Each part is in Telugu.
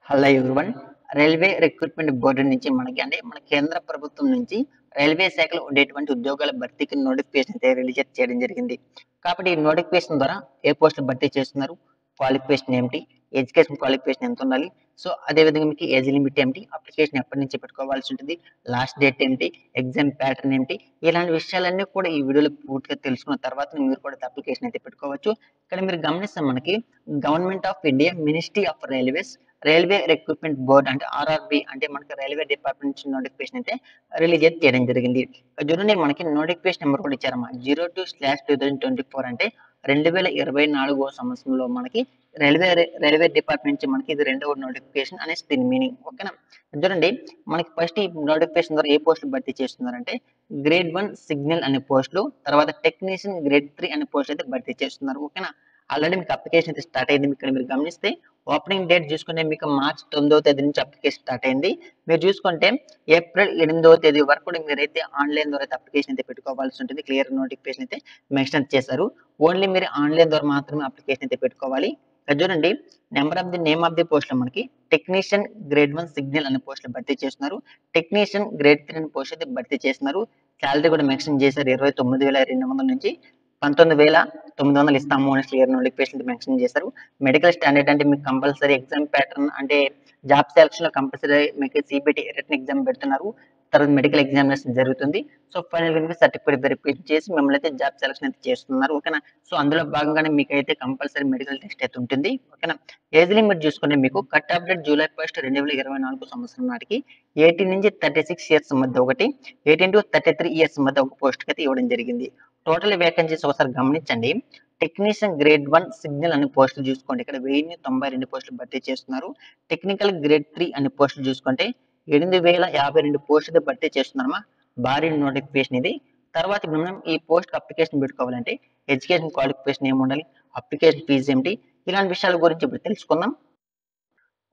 Hello everyone. Railway recruitment board నుంచి మన కేంద్ర ప్రభుత్వం నుంచి రైల్వే శాఖలో ఉండేటువంటి ఉద్యోగాల భర్తీకి నోటిఫికేషన్ అయితే రిలీజ్ చేయడం జరిగింది. కాబట్టి ఈ నోటిఫికేషన్ ద్వారా ఏ పోస్టులు భర్తీ చేస్తున్నారు, క్వాలిఫికేషన్ ఏమిటి, ఎడ్యుకేషన్ క్వాలిఫికేషన్ ఎంత ఉండాలి, సో అదే విధంగా మీకు ఏజ్ లిమిట్ ఏమిటి, అప్లికేషన్ ఎప్పటి నుంచి పెట్టుకోవాల్సి ఉంటుంది, లాస్ట్ డేట్ ఏమిటి, ఎగ్జామ్ ప్యాటర్న్ ఏమిటి, ఇలాంటి విషయాలన్నీ కూడా ఈ వీడియోలో పూర్తిగా తెలుసుకున్న తర్వాత మీరు కూడా అప్లికేషన్ అయితే పెట్టుకోవచ్చు. ఇక్కడ మీరు గమనిస్తే మనకి government of India ministry of railways railway recruitment board అంటే ఆర్ఆర్బి అంటే మనకి రైల్వే డిపార్ట్మెంట్ నుంచి నోటిఫికేషన్ అయితే రిలీజ్ చేయడం జరిగింది. చూడండి మనకి నోటిఫికేషన్ నెంబర్ కూడా ఇచ్చారమ్మా 02/2024 అంటే 2024 సంవత్సరంలో మనకి రైల్వే డిపార్ట్మెంట్ నుంచి మనకి ఇది రెండవ నోటిఫికేషన్ అనేసి దీని మీనింగ్. ఓకేనా? చూడండి మనకి ఫస్ట్ ఈ నోటిఫికేషన్ ద్వారా ఏ పోస్టులు భర్తీ చేస్తున్నారంటే గ్రేడ్ 1 సిగ్నల్ అనే పోస్టులు, తర్వాత టెక్నీషియన్ గ్రేడ్ 3 అనే పోస్టులు అయితే భర్తీ చేస్తున్నారు. ఓకేనా? ఆల్రెడీ మీకు అప్లికేషన్ అయితే స్టార్ట్ అయింది. ఇక్కడ మీరు గమనిస్తే ఓపెనింగ్ డేట్ చూసుకుంటే మీకు మార్చి 9వ తేదీ నుంచి అప్లికేషన్ స్టార్ట్ అయింది. మీరు చూసుకుంటే ఏప్రిల్ 8వ తేదీ వరకు కూడా మీరైతే ఆన్లైన్ ద్వారా అప్లికేషన్ అయితే పెట్టుకోవాల్సి ఉంటుంది. క్లియర్ నోటిఫికేషన్ అయితే మెన్షన్ చేశారు. ఓన్లీ మీరు ఆన్లైన్ ద్వారా మాత్రమే అప్లికేషన్ అయితే పెట్టుకోవాలి. చూడండి నేమ్ ఆఫ్ ది పోస్ట్ లో మనకి టెక్నీషియన్ గ్రేడ్ 1 సిగ్నల్ అనే పోస్టులు భర్తీ చేస్తున్నారు. టెక్నీషియన్ గ్రేడ్ 3 అనే పోస్ట్ అయితే భర్తీ చేస్తున్నారు. శాలరీ కూడా మెన్షన్ చేశారు. 29,200 నుంచి 19,900 ఇస్తాము అని క్లియర్ నోటిఫికేషన్ మెన్షన్ చేశారు. మెడికల్ స్టాండర్డ్ అంటే మీకు కంపల్సరీ ఎగ్జామ్ ప్యాటర్న్ అంటే జాబ్ సెలక్షన్ లో కంపల్సరీ మీకు సిబిటి రిటన్ ఎగ్జామ్ పెడుతున్నారు. తర్వాత మెడికల్ ఎగ్జామినేషన్ జరుగుతుంది. సో ఫైనల్ గా సర్టిఫికేట్ వెరిఫికేషన్ చేసి మిమ్మల్ని అయితే జాబ్ సెలక్షన్ అయితే చేస్తున్నారు. ఓకేనా? సో అందులో భాగంగానే మీకు అయితే కంపల్సరీ మెడికల్ టెస్ట్ అయితే ఉంటుంది. ఓకేనా? ఏజ్ లిమిట్ చూసుకుంటే మీకు కట్ ఆఫ్ డేట్ జూలై 1, 2024 సంవత్సరం నాటికి 18 నుంచి 36 ఇయర్స్ మధ్య ఒకటి, 18 to 33 ఇయర్స్ మధ్య ఒక పోస్ట్ అయితే ఇవ్వడం జరిగింది. టోటల్ వేకెన్సీస్ ఒకసారి గమనించండి. టెక్నీషియన్ గ్రేడ్ 1 సిగ్నల్ అనే పోస్టులు చూసుకోండి. ఇక్కడ 1092 పోస్టులు భర్తీ చేస్తున్నారు. టెక్నికల్ గ్రేడ్ 3 అనే పోస్టులు చూసుకుంటే 8,052 పోస్టులు భర్తీ చేస్తున్నారమ్మా. భారీ నోటిఫికేషన్ ఇది. తర్వాత మనం ఈ పోస్ట్ అప్లికేషన్ పెట్టుకోవాలంటే ఎడ్యుకేషన్ క్వాలిఫికేషన్ ఏమి ఉండాలి, అప్లికేషన్ ఫీజు ఏమిటి, ఇలాంటి విషయాల గురించి ఇప్పుడు తెలుసుకుందాం.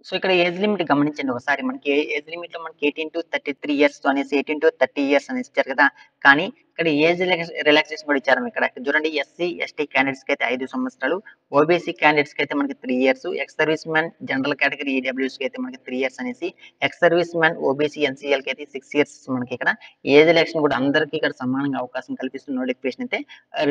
సో ఇక్కడ ఏజ్ లిమిట్ గమనించండి ఒకసారి. మనకి ఏజ్ లిమిట్ లో మనకి 18 to 33 ఇయర్స్ అనేసి 18 to 30 ఇయర్స్ అనేసి ఇచ్చారు కదా. కానీ ఇక్కడ ఏజ్ రిలాక్సేషన్ కూడా ఇచ్చారు. ఇక్కడ చూడండి ఎస్సీ ఎస్టీ క్యాండిడేట్స్ కి అయితే 5 సంవత్సరాలు, ఓబీసీ క్యాండిడేట్స్ కి అయితే మనకి 3 years, ex service man general category EWS కి అయితే మనకి 3 ఇయర్స్ అనేసి, ex service man OBC NCL కి అయితే 6 ఇయర్స్ మనకి ఇక్కడ ఏజ్ రిలాక్సేషన్ కూడా అందరికీ ఇక్కడ సమానంగా అవకాశం కల్పిస్తున్న నోటిఫికేషన్ అయితే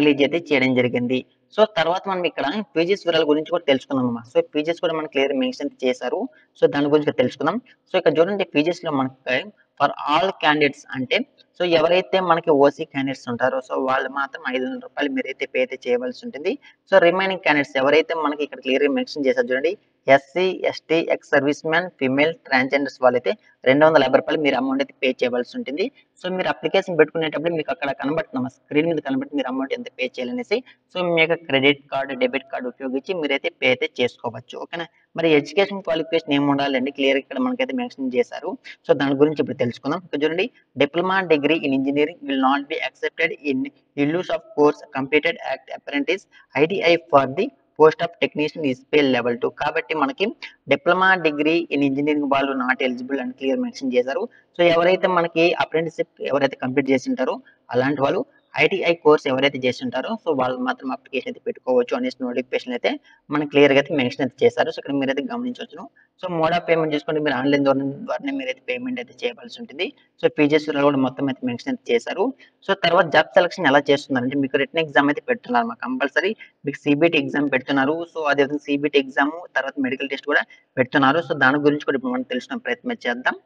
రిలీజ్ అయితే చేయడం జరిగింది. సో తర్వాత మనం ఇక్కడ పీజీస్ వివరాల గురించి కూడా తెలుసుకుందాం అమ్మా. సో పీజీస్ కూడా మనకి క్లియర్ మెన్షన్ చేశారు. సో దాని గురించి తెలుసుకుందాం. సో ఇక్కడ చూడండి పీజీస్ లో మనకి ఫర్ ఆల్ క్యాండిడేట్స్ అంటే సో ఎవరైతే మనకి ఓసీ క్యాండిడేట్స్ ఉంటారో సో వాళ్ళు మాత్రం 500 రూపాయలు మీరైతే పే అయితే చేయవలసి ఉంటుంది. సో రిమైనింగ్ క్యాండిడేట్స్ ఎవరైతే మనకి ఇక్కడ క్లియర్ మెన్షన్ చేశారు చూడండి SC ST ex service man female transgenders వాళ్ళైతే 250 రూపాయలు మీరు అమౌంట్ అయితే పే చేయవలసి ఉంటుంది. సో మీరు అప్లికేషన్ పెట్టుకునేటప్పుడు మీకు అక్కడ కనబడుతుంది స్క్రీన్ మీద కనబడి మీరు అమౌంట్ ఎంత పే చేయాలనేసి. సో మీ యొక్క క్రెడిట్ కార్డు డెబిట్ కార్డు ఉపయోగించి మీరైతే పే అయితే చేసుకోవచ్చు. ఓకేనా? మరి ఎడ్యుకేషన్ క్వాలిఫికేషన్ ఏమి ఉండాలండి క్లియర్ ఇక్కడ మనకైతే మెన్షన్ చేశారు. సో దాని గురించి ఇప్పుడు తెలుసుకుందాం. ఇక్కడ చూడండి diploma degree in engineering will not be accepted in use of course completed act apprentice ITI for the post of technician is pay level 2. కాబట్టి మనకి డిప్లొమా డిగ్రీ ఇన్ ఇంజనీరింగ్ వాళ్ళు నాట్ ఎలిజిబుల్ అని క్లియర్ మెన్షన్ చేశారు. సో ఎవరైతే మనకి అప్రెంటిస్షిప్ ఎవరైతే కంప్లీట్ చేసి ఉంటారో అలాంటి వాళ్ళు ఐటీఐ కోర్స్ ఎవరైతే చేసి ఉంటారో సో వాళ్ళు మాత్రం అప్లికేషన్ అయితే పెట్టుకోవచ్చు అనేసి నోటిఫికేషన్ అయితే మనకి క్లియర్ గా అయితే మెన్షన్ అయితే చేశారు. సో ఇక్కడ మీరైతే గమనించవచ్చు. సో మోడ్ ఆఫ్ పేమెంట్ చూసుకుంటే మీరు ఆన్లైన్ ద్వారానే మీరైతే పేమెంట్ అయితే చేయవలసి ఉంటుంది. సో పీజీఎస్ కూడా మొత్తం అయితే మెన్షన్ అయితే చేశారు. సో తర్వాత జాబ్ సెలక్షన్ ఎలా చేస్తున్నారు అంటే మీకు రిటన్ ఎగ్జామ్ అయితే పెడుతున్నారు కంపల్సరీ. మీకు సిబిటి ఎగ్జామ్ పెడుతున్నారు. సో అదేవిధంగా సిబిటి ఎగ్జామ్ తర్వాత మెడికల్ టెస్ట్ కూడా పెడుతున్నారు. సో దాని గురించి కూడా ఇప్పుడు మనం తెలుసుకునే ప్రయత్నం చేద్దాం.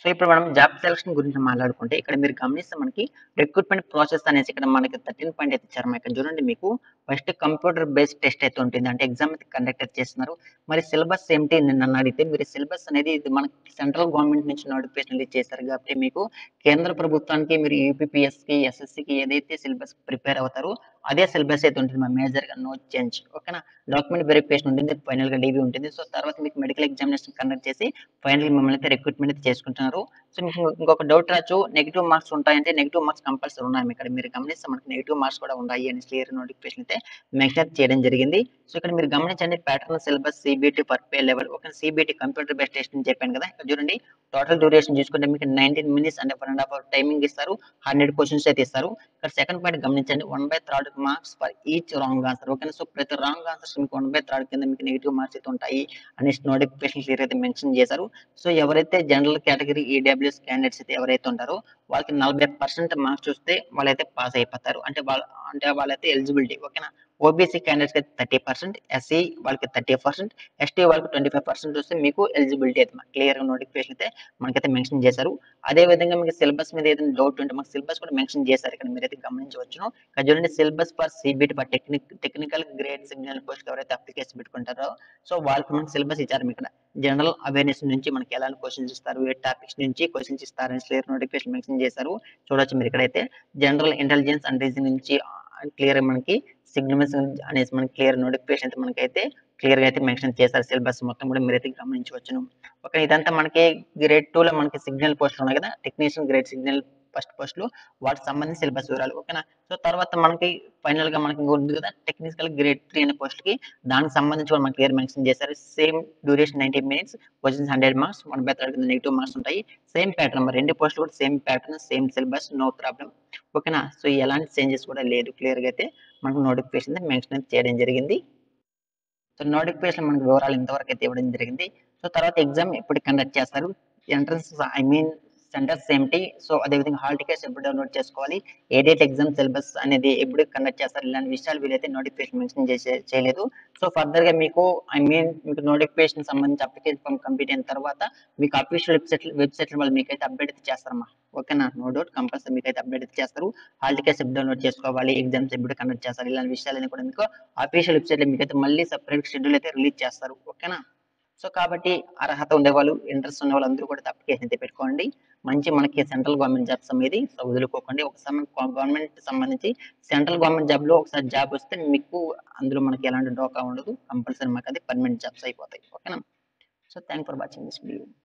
సో ఇప్పుడు మనం జాబ్ సెలక్షన్ గురించి మాట్లాడుకుంటే ఇక్కడ మీరు గమనిస్తే మనకి రిక్రూట్మెంట్ ప్రాసెస్ అనేసి ఇక్కడ మనకి 13 పాయింట్ అయితే ఇచ్చారు. ఇక్కడ చూడండి మీకు ఫస్ట్ కంప్యూటర్ బేస్డ్ టెస్ట్ అయితే ఉంటుంది. అంటే ఎగ్జామ్ అయితే కండక్ట్ చేస్తున్నారు. మరి సిలబస్ ఏమిటి నన్ను అడిగితే మీరు సిలబస్ అనేది ఇది మనకి సెంట్రల్ గవర్నమెంట్ నుంచి నోటిఫికేషన్ రిలీజ్ చేశారు కాబట్టి మీకు కేంద్ర ప్రభుత్వానికి మీరు యూపీపీఎస్కి ఎస్ఎస్సికి ఏదైతే సిలబస్ ప్రిపేర్ అవుతారో అదే సిలబస్ అయితే ఉంటుంది మా మేజర్ గా నో చేంజ్. ఓకేనా? డాక్యుమెంట్ వెరిఫికేషన్ ఉంటుంది, ఫైనల్ గా డీవీ ఉంటుంది. సో తర్వాత మీకు మెడికల్ ఎగ్జామినేషన్ కండక్ట్ చేసి ఫైనల్ మిమ్మల్ని అయితే రిక్రూట్మెంట్ అయితే చేసుకుంటున్నారు. సో మీకు ఇంకొక డౌట్ రావచ్చు నెగిటివ్ మార్క్స్ ఉంటాయంటే నెగిటివ్ మార్క్స్ కంపల్సరీ ఉన్నాయి. ఇక్కడ మీరు గమనిస్తే మనకి నెగిటివ్ మార్క్స్ కూడా ఉన్నాయి అని క్లియర్ నోటిఫికేషన్ అయితే మెన్షన్ చేయడం జరిగింది. సో ఇక్కడ మీరు గమనించండి pattern syllabus CBT per pay level. ఒక సిబిటి కంప్యూటర్ బేస్డ్ టెస్ట్ అని చెప్పాను కదా. ఇక్కడ చూడండి టోటల్ డ్యూరేషన్ చూసుకుంటే మీకు 19 మినిట్స్ అంటే 1.5 అవర్ టైమింగ్ ఇస్తారు. 100 క్వశ్చన్స్ అయితే ఇస్తారు. ఇక్కడ సెకండ్ పాయింట్ గమనించండి 1/3 marks for each wrong answer. ఓకేనా. సో ప్రతి రాంగ్ ఆన్సర్స్ మీకు 1/3 కింద మీకు నెగిటివ్ మార్క్స్ అయితే ఉంటాయి అనేసి నోటిఫికేషన్ క్లియర్ అయితే మెన్షన్ చేశారు. సో ఎవరైతే జనరల్ కేటగిరీ ఈడబ్ల్యూఎస్ క్యాండిడేట్స్ అయితే ఎవరైతే ఉంటారో వాళ్ళకి 40% మార్క్స్ చూస్తే వాళ్ళైతే పాస్ అయిపోతారు. వాళ్ళైతే ఎలిజిబిలిటీ. ఓకేనా. ఓబీసీ క్యాండిడేట్స్ అయితే 30%, ఎస్సీ వాళ్ళకి 30%, ఎస్టీ వాళ్ళకి 25% వస్తే మీకు ఎలిజిబిలిటీ అయితే క్లియర్ నోటిఫికేషన్ అయితే మనకైతే మెన్షన్ చేశారు. అదే విధంగా మీకు సిలబస్ మీద ఏదైనా డౌట్ ఉంటే మాకు సిలబస్ కూడా మెన్షన్ చేశారు. ఇక్కడ మీరైతే గమనించవచ్చును. ఇక్కడ చూడండి syllabus for CBT for technical grade signal post ఎవరైతే అప్లికేషన్ పెట్టుకుంటారో సో వాళ్ళకి మనకి సిలబస్ ఇచ్చారు. ఇక్కడ జనరల్ అవేర్నెస్ నుంచి మనకి ఎలాంటి క్వశ్చన్స్ ఇస్తారు, ఏ టాపిక్స్ నుంచి క్వశ్చన్స్ ఇస్తారని క్లియర్ నోటిఫికేషన్ మెన్షన్ చేశారు. చూడొచ్చు మీరు ఇక్కడైతే జనరల్ ఇంటెలిజెన్స్ అండ్ రీజనింగ్ నుంచి క్లియర్ మనకి సిగ్నల్స్ అనేసి మనకి క్లియర్ నోటిఫికేషన్ అయితే మనకైతే క్లియర్ గా అయితే మెన్షన్ చేశారు. సిలబస్ మొత్తం కూడా మీరైతే గమనించవచ్చును. ఓకే. ఇదంతా మనకి గ్రేడ్ 2 లో మనకి సిగ్నల్ పోస్టులు ఉన్నాయి కదా, టెక్నీషియన్ గ్రేడ్ సిగ్నల్ ఫస్ట్ పోస్టులు, వాటికి సంబంధించి సిలబస్ వివరాలు. ఓకేనా. సో తర్వాత మనకి ఫైనల్ గా మనకి ఉంది కదా టెక్నికల్ గ్రేడ్ 3 అనే పోస్ట్ కి, దానికి సంబంధించి కూడా మనకి క్లియర్ మెన్షన్ చేశారు. Same duration 90 minutes, questions 100 marks, 1/3 కింద నెగిటివ్ మార్క్స్ ఉంటాయి. సేమ్ ప్యాటర్న్, మరి రెండు పోస్టులు కూడా same pattern, same syllabus, no problem. ఓకేనా. సో ఎలాంటి చేంజెస్ కూడా లేదు. క్లియర్ గా అయితే మనకు నోటిఫికేషన్ మెన్షన్ చేయడం జరిగింది. సో నోటిఫికేషన్ మనకు వివరాలు ఇంతవరకు అయితే ఇవ్వడం జరిగింది. సో తర్వాత ఎగ్జామ్ ఎప్పుడు కండక్ట్ చేస్తారు, ఎంట్రన్స్ సెంటర్స్ ఏమిటి, సో అదేవిధంగా హాల్ టికెట్స్ ఎప్పుడు డౌన్లోడ్ చేసుకోవాలి, ఏ డేట్ ఎగ్జామ్ సిలబస్ అనేది ఎప్పుడు కండక్ట్ చేస్తారు, ఇలాంటి విషయాలు వీలైతే నోటిఫికేషన్ మెన్షన్ చేయలేదు. సో ఫర్దర్ గా మీకు మీకు నోటిఫికేషన్ సంబంధించి అప్లికేషన్ ఫామ్ కంప్లీట్ అయిన తర్వాత మీకు అఫీషియల్ వెబ్సైట్ వాళ్ళు మీకైతే అప్డేట్ అయితే చేస్తారమ్మా. ఓకేనా. నో డౌట్ కంపల్సరీ మీకైతే అప్డేట్ అయితే చేస్తారు. హాల్ టికెట్స్ ఎప్పుడు డౌన్లోడ్ చేసుకోవాలి, ఎగ్జామ్స్ ఎప్పుడు కండక్ట్ చేస్తారు, ఇలాంటి విషయాలన్నీ కూడా మీకు అఫీషియల్ వెబ్సైట్ లో మీకైతే మళ్ళీ సపరేట్ షెడ్యూల్ అయితే రిలీజ్ చేస్తారు. ఓకేనా. సో కాబట్టి అర్హత ఉండేవాళ్ళు, ఇంట్రెస్ట్ ఉన్న వాళ్ళు అందరూ కూడా అప్లికేషన్ అయితే పెట్టుకోండి. మంచి మనకి సెంట్రల్ గవర్నమెంట్ జాబ్స్ అనేది సో వదులుకోకండి. ఒకసారి గవర్నమెంట్ సంబంధించి సెంట్రల్ గవర్నమెంట్ జాబ్ లో ఒకసారి జాబ్ వస్తే మీకు అందులో మనకి ఎలాంటి డోకా ఉండదు. కంపల్సరీ మాకు అది పర్మనెంట్ జాబ్స్ అయిపోతాయి. ఓకేనా. So thank for watching this video.